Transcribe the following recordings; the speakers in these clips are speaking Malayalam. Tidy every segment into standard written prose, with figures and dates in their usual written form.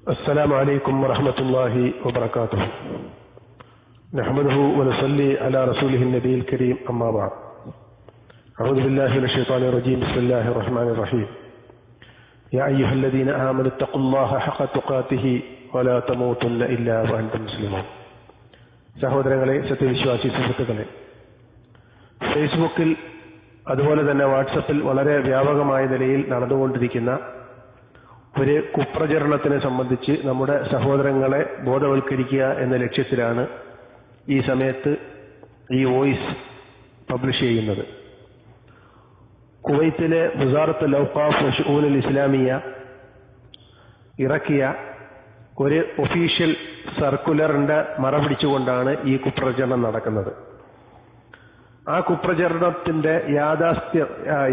السلام عليكم ورحمة الله وبركاته. نحمده ونصلي على رسوله النبي الكريم أما بعد. أعوذ بالله من الشيطان الرجيم. بسم الله الرحمن الرحيم. يا أيها الذين آمنوا اتقوا الله حق تقاته ولا تموتن إلا وأنتم مسلمون. സഹോദരങ്ങളെ, സത്യവിശ്വാസി സുഹൃത്തുക്കളെ, ഫേസ്ബുക്കിൽ അതുപോലെ തന്നെ വാട്സപ്പിൽ വളരെ വ്യാപകമായ നിലയിൽ നടന്നുകൊണ്ടിരിക്കുന്ന ഒരു കുപ്രചരണത്തിനെ സംബന്ധിച്ച് നമ്മുടെ സഹോദരങ്ങളെ ബോധവൽക്കരിക്കുക എന്ന ലക്ഷ്യത്തിലാണ് ഈ സമയത്ത് ഈ വോയിസ് പബ്ലിഷ് ചെയ്യുന്നത്. കുവൈത്തിലെ വസാറത്തുൽ ഔഖാഫ് വശുഊനുൽ ഇസ്ലാമിയ ഇറക്കിയ ഒരു ഒഫീഷ്യൽ സർക്കുലറിന്റെ മറപിടിച്ചുകൊണ്ടാണ് ഈ കുപ്രചരണം നടക്കുന്നത്. ആ കുപ്രചരണത്തിന്റെ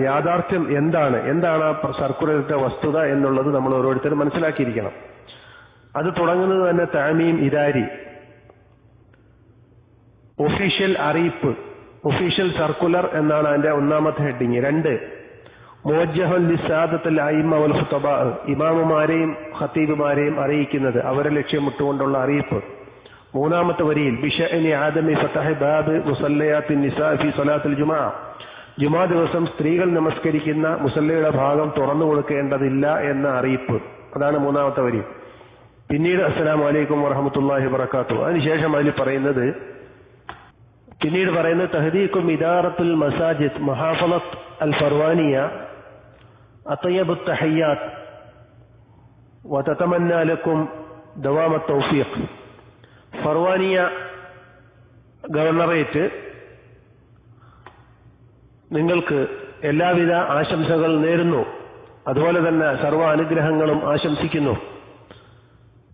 യാഥാർത്ഥ്യം എന്താണ് ആ സർക്കുലറിന്റെ വസ്തുത എന്നുള്ളത് നമ്മൾ ഓരോരുത്തരും മനസ്സിലാക്കിയിരിക്കണം. അത് തുടങ്ങുന്നത് തന്നെ തഅമീം ഇദാരി, ഒഫീഷ്യൽ അറിയിപ്പ്, ഒഫീഷ്യൽ സർക്കുലർ എന്നാണ് അതിന്റെ ഒന്നാമത്തെ ഹെഡിങ്. 2, മുവജ്ജഹുൻ ലിസാദത്തുൽ അയിമ്മ വൽ ഖുതബാ, ഇമാമുമാരെയും ഖതീബുമാരെയും അറിയിക്കുന്നത്, അവരെ ലക്ഷ്യമിട്ടുകൊണ്ടുള്ള അറിയിപ്പ്. 3-ാമത്തെ വരിയിൽ ബിശഅനി ആദമി ഫതഹ് ബാബ് മുസല്ലയാത്തിൻ നിസാ ഫി സ്വലാത്തുൽ ജുമുഅ, ജുമാ ദിവസം സ്ത്രീകൾ നമസ്കരിക്കുന്ന മുസല്ലയുടെ ഭാഗം തുറന്നു കൊടുക്കേണ്ടതില്ല എന്ന അറിയിപ്പ്. അതാണ് 3-ാമത്തെ വരി. പിന്നീട് അസ്സലാമു അലൈക്കും വറഹ്മത്തുള്ളാഹി വബറകാതുഹു. അതിനുശേഷം അതിൽ പറയുന്നത് തഹ്ദീഖും ഇദാറത്തുൽ മസാജിദ് മുഹാഫളത്ത് അൽ ഫർവാനിയ അത്യബുത് തഹയ്യാത്ത് വതതമന്നാ ലക്കും ദവാമത്ത് തൗഫീഖ്. ഫർവാനിയ ഗവർണറേറ്റ് നിങ്ങൾക്ക് എല്ലാവിധ ആശംസകൾ നേരുന്നു, അതുപോലെ തന്നെ സർവ്വ അനുഗ്രഹങ്ങളും ആശംസിക്കുന്നു.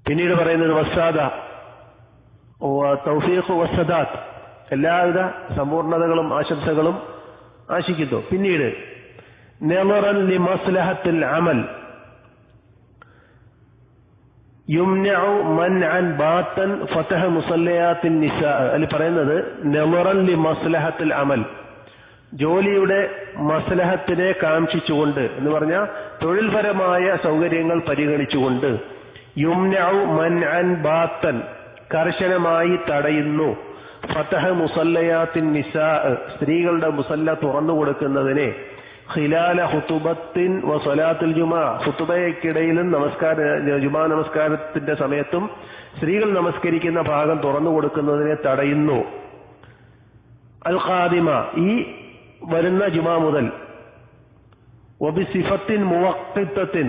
പിന്നീട് പറയുന്നത് വസ്സാദ തൗഫീഖ് വസ്സദാത്ത്, എല്ലാവിധ സമ്പൂർണതകളും ആശംസകളും ആശിക്കുന്നു. പിന്നീട് നളറൻ ലിമസ്ലഹത്തിൽ അമൽ യുംനഉ മൻഅൻ ബാത്തൻ ഫതഹ് മുസല്ലയാത്തിൻ നിസാ. അതിൽ പറയുന്നത് നളറൻ ലിമസ്ലഹത്തിൽ അമൽ, ജോലിയുടെ മസ്ലഹത്തിനെ കാംക്ഷിച്ചുകൊണ്ട് എന്ന് പറഞ്ഞാൽ തൊഴിൽപരമായ സൗകര്യങ്ങൾ പരിഗണിച്ചുകൊണ്ട്, യുംനഉ മൻഅൻ ബാത്തൻ കർശനമായി തടയുന്നു, ഫതഹ് മുസല്ലയാത്തിൻ നിസാ സ്ത്രീകളുടെ മുസല്ല തുറന്നു കൊടുക്കുന്നതിനെ, ഖിലാല ഖുതുബത്തിൻ വ സ്വലാത്തുൽ ജുമുഅ ഖുതുബയ്ക്കിടയിലും ജുമാ നമസ്കാരത്തിന്റെ സമയത്തും സ്ത്രീകൾ നമസ്കരിക്കുന്ന ഭാഗം തുറന്നു കൊടുക്കുന്നതിനെ തടയുന്നു. അൽ ഖാദിമ ഈ വരുന്ന ജുമാ മുതൽ, വബിസിഫത്തിൻ മുവഖ്ഖിതത്തിൻ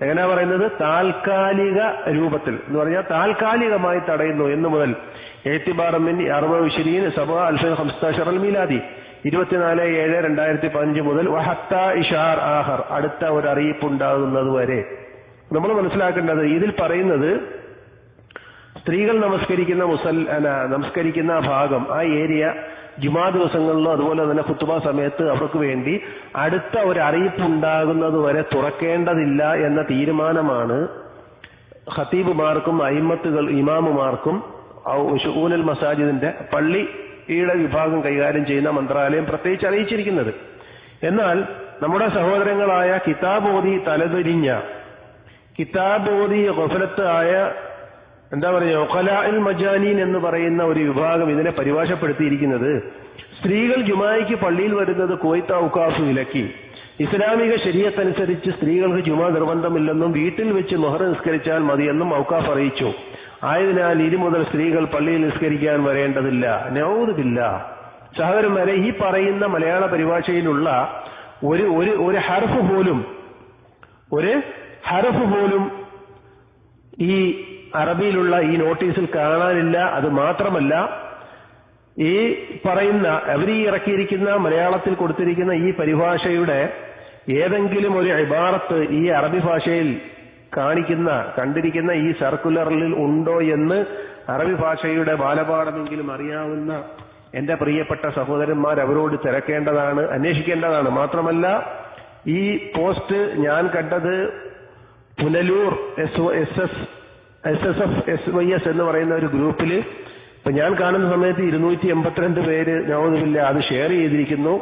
എങ്ങനെയാ പറയുന്നത്, താൽക്കാലിക രൂപത്തിൽ എന്ന് പറഞ്ഞാൽ താൽക്കാലികമായി തടയുന്നു എന്ന് മുതൽ, എഅ്തിബാറൻ മിൻ 24 സബഅ 2015 അൽ മീലാദി 24/7/2015 മുതൽ വഹത്താ ഇഷാർ ആഖർ അടുത്ത ഒരു അറിയിപ്പുണ്ടാകുന്നത് വരെ. നമ്മൾ മനസ്സിലാക്കേണ്ടത് ഇതിൽ പറയുന്നത് സ്ത്രീകൾ നമസ്കരിക്കുന്ന ഭാഗം, ആ ഏരിയ ജുമാ ദിവസങ്ങളിലും അതുപോലെ തന്നെ ഖുതുബ സമയത്ത് അവർക്ക് വേണ്ടി അടുത്ത ഒരു അറിയിപ്പുണ്ടാകുന്നത് വരെ തുറക്കേണ്ടതില്ല എന്ന തീരുമാനമാണ് ഖതീബുമാർക്കും ഇമാമുമാർക്കും ശുഊനുൽ മസാജിദിന്റെ പള്ളിയുടെ വിഭാഗം കൈകാര്യം ചെയ്യുന്ന മന്ത്രാലയം പ്രത്യേകിച്ച് അറിയിച്ചിരിക്കുന്നത്. എന്നാൽ നമ്മുടെ സഹോദരങ്ങളായ കിതാബോധി തലതിരിഞ്ഞ, കിതാബോധി ഗഫലത്ത് ആയ ഒഖലാഇൽ മജാനീൻ എന്ന് പറയുന്ന ഒരു വിഭാഗം ഇതിനെ പരിഭാഷപ്പെടുത്തിയിരിക്കുന്നത്, സ്ത്രീകൾ ജുമായ്ക്ക് പള്ളിയിൽ വരുന്നത് കുവൈത്ത് ഔഖാഫ് വിലക്കി, ഇസ്ലാമിക ശരീഅത്തനുസരിച്ച് സ്ത്രീകൾക്ക് ജുമാ നിർബന്ധമില്ലെന്നും വീട്ടിൽ വെച്ച് മുഹർ നിസ്കരിച്ചാൽ മതിയെന്നും ഔഖാഫ് അറിയിച്ചു. ആയതിനാൽ ഇനി മുതൽ സ്ത്രീകൾ പള്ളിയിൽ നിസ്കരിക്കാൻ വരേണ്ടതില്ല. നഊദു ബില്ലാഹ്. സഹോദരന്മാരെ, ഈ പറയുന്ന മലയാള പരിഭാഷയിലുള്ള ഒരു ഹർഫ് പോലും ഈ അറബിയിലുള്ള ഈ നോട്ടീസിൽ കാണാനില്ല. അത് മാത്രമല്ല, ഈ പറയുന്ന അവരീ ഇറക്കിയിരിക്കുന്ന മലയാളത്തിൽ കൊടുത്തിരിക്കുന്ന ഈ പരിഭാഷയുടെ ഏതെങ്കിലും ഒരു ഇബാറത്ത് ഈ അറബി ഭാഷയിൽ കണ്ടിരിക്കുന്ന ഈ സർക്കുലറിൽ ഉണ്ടോ എന്ന് അറബി ഭാഷയുടെ ബാലപാഠമെങ്കിലും അറിയാവുന്ന എന്റെ പ്രിയപ്പെട്ട സഹോദരന്മാർ അവരോട് തിരക്കേണ്ടതാണ്, അന്വേഷിക്കേണ്ടതാണ്. മാത്രമല്ല, ഈ പോസ്റ്റ് ഞാൻ കണ്ടത് പുനലൂർ SSF/SYS എന്ന് പറയുന്ന ഒരു ഗ്രൂപ്പിൽ ഇപ്പൊ ഞാൻ കാണുന്ന സമയത്ത് 282 പേര് നൗദുബില്ലാ അത് ഷെയർ ചെയ്തിരിക്കുന്നു.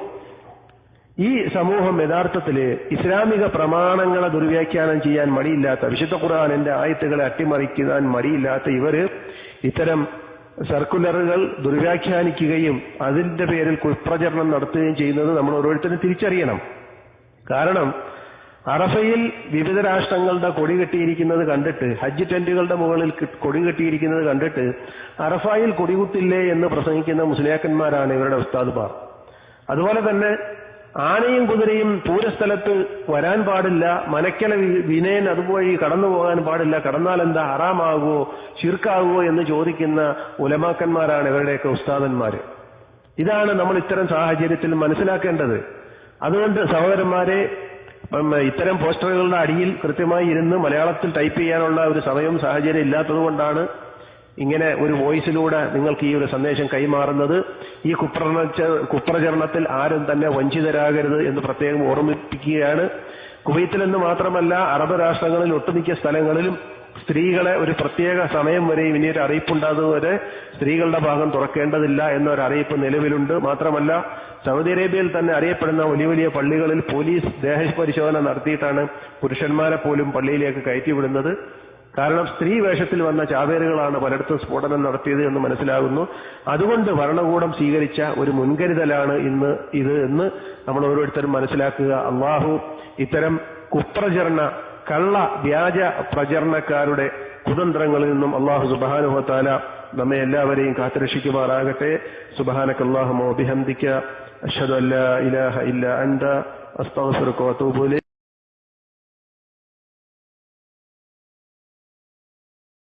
ഈ സമൂഹം യഥാർത്ഥത്തിൽ ഇസ്ലാമിക പ്രമാണങ്ങളെ ദുർവ്യാഖ്യാനം ചെയ്യാൻ മടിയില്ലാത്ത, വിശുദ്ധ ഖുർആനിന്റെ ആയത്തുകളെ അട്ടിമറിക്കാൻ മടിയില്ലാത്ത ഇവര് ഇത്തരം സർക്കുലറുകൾ ദുർവ്യാഖ്യാനിക്കുകയും അതിന്റെ പേരിൽ കുപ്രചരണം നടത്തുകയും ചെയ്യുന്നത് നമ്മൾ ഓരോരുത്തരും തിരിച്ചറിയണം. കാരണം അറഫയിൽ വിവിധ രാഷ്ട്രങ്ങളുടെ കൊടി കെട്ടിയിരിക്കുന്നത് കണ്ടിട്ട്, ഹജ്ജ് ടെന്റുകളുടെ മുകളിൽ കൊടി കെട്ടിയിരിക്കുന്നത് കണ്ടിട്ട് അറഫായിൽ കൊടികുത്തില്ലേ എന്ന് പ്രസംഗിക്കുന്ന മുസ്ലിയാക്കന്മാരാണ് ഇവരുടെ ഉസ്താദുമാർ. അതുപോലെ തന്നെ ആനയും കുതിരയും പൂരസ്ഥലത്ത് വരാൻ പാടില്ല, മനക്കല വിനയൻ അതുവഴി കടന്നു പോകാൻ പാടില്ല, കടന്നാൽ എന്താ ഹറാമാകുവോ ശിർക്കാകുവോ എന്ന് ചോദിക്കുന്ന ഉലമാക്കന്മാരാണ് ഇവരുടെയൊക്കെ ഉസ്താദന്മാര്. ഇതാണ് നമ്മൾ ഇത്തരം സാഹചര്യത്തിൽ മനസ്സിലാക്കേണ്ടത്. അതുകൊണ്ട് സഹോദരന്മാരെ, ഇത്തരം പോസ്റ്ററുകളുടെ അടിയിൽ കൃത്യമായി ഇരുന്ന് മലയാളത്തിൽ ടൈപ്പ് ചെയ്യാനുള്ള ഒരു സമയവും സാഹചര്യം ഇല്ലാത്തതുകൊണ്ടാണ് ഇങ്ങനെ ഒരു വോയിസിലൂടെ നിങ്ങൾക്ക് ഈ ഒരു സന്ദേശം കൈമാറുന്നത്. ഈ കുപ്രചരണത്തിൽ ആരും തന്നെ വഞ്ചിതരാകരുത് എന്ന് പ്രത്യേകം ഓർമ്മിപ്പിക്കുകയാണ്. കുവൈത്തിലെന്ന് മാത്രമല്ല, അറബ് രാഷ്ട്രങ്ങളിൽ ഒട്ടുമിക്ക സ്ഥലങ്ങളിലും സ്ത്രീകളെ ഒരു പ്രത്യേക സമയം വരെയും ഇനിയൊരു അറിയിപ്പുണ്ടാകുന്നതുവരെ സ്ത്രീകളുടെ ഭാഗം തുറക്കേണ്ടതില്ല എന്നൊരറിയിപ്പ് നിലവിലുണ്ട്. മാത്രമല്ല, സൗദി അറേബ്യയിൽ തന്നെ അറിയപ്പെടുന്ന വലിയ വലിയ പള്ളികളിൽ പോലീസ് ദേഹപരിശോധന നടത്തിയിട്ടാണ് പുരുഷന്മാരെ പോലും പള്ളിയിലേക്ക് കയറ്റിവിടുന്നത്. കാരണം സ്ത്രീ വേഷത്തിൽ വന്ന ചാവേറുകളാണ് പലയിടത്തും സ്ഫോടനം നടത്തിയത് എന്ന് മനസ്സിലാകുന്നു. അതുകൊണ്ട് ഭരണകൂടം സ്വീകരിച്ച ഒരു മുൻകരുതലാണ് ഇത് എന്ന് നമ്മൾ ഓരോരുത്തരും മനസ്സിലാക്കുക. അള്ളാഹു ഇത്തരം കുപ്രചരണ കള്ള വ്യാജ പ്രചരണക്കാരുടെ കുതന്ത്രങ്ങളിൽ നിന്നും അള്ളാഹു സുബ്ഹാനഹു വ തആല നമ്മെ എല്ലാവരെയും കാത്തുരക്ഷിക്കുമാറാകട്ടെ. സുബ്ഹാനകല്ലാഹുമ്മ വബിഹംദിക അഷ്ഹദു അല്ലാ ഇലാഹ ഇല്ലാ അൻത അസ്തഗ്ഫിറുക വഅതൂബു ഇലൈക്.